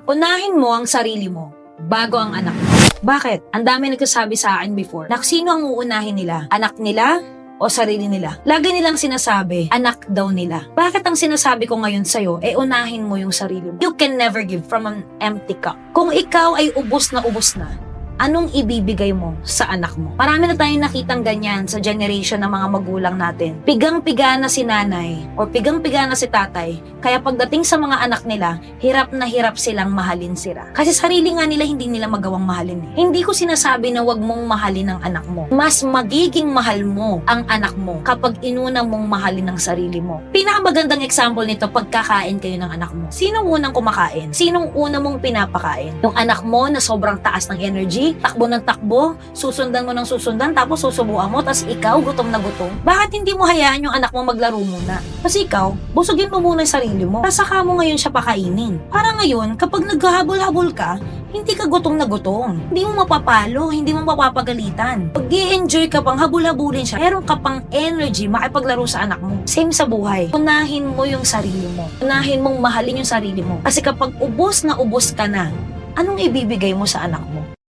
Unahin mo ang sarili mo bago ang anak mo. Bakit? Ang dami nagsasabi sa akin before na sino ang uunahin nila? Anak nila o sarili nila? Lagi nilang sinasabi, anak daw nila. Bakit ang sinasabi ko ngayon sa'yo, unahin mo yung sarili mo? You can never give from an empty cup. Kung ikaw ay ubos na, anong ibibigay mo sa anak mo? Marami na tayong nakitang ganyan sa generation ng mga magulang natin. Pigang-piga na si nanay o pigang-piga na si tatay, kaya pagdating sa mga anak nila, hirap na hirap silang mahalin sila. Kasi sarili nga nila hindi nila magawang mahalin. Hindi ko sinasabi na wag mong mahalin ang anak mo. Mas magiging mahal mo ang anak mo kapag inuna mong mahalin ang sarili mo. Pinakamagandang example nito, pagkakain kayo ng anak mo. Sinong unang kumakain? Sinong una mong pinapakain? Yung anak mo na sobrang taas ng energy, takbo ng takbo, susundan mo ng susundan, tapos susubuan mo, tapos ikaw gutom na gutom. Bakit hindi mo hayaan yung anak mo maglaro muna? Kasi ikaw, busugin mo muna yung sarili mo, tapos saka mo ngayon siya pakainin. Para ngayon, kapag naghahabol-habol ka, hindi ka gutom na gutom. Hindi mo mapapalo, hindi mo mapapagalitan. Pag i-enjoy ka pang habul-habulin siya, meron ka pang energy makipaglaro sa anak mo. Same sa buhay. Unahin mo yung sarili mo. Unahin mong mahalin yung sarili mo. Kasi kapag ubos na ubos ka na, anong ibibigay mo sa anak mo?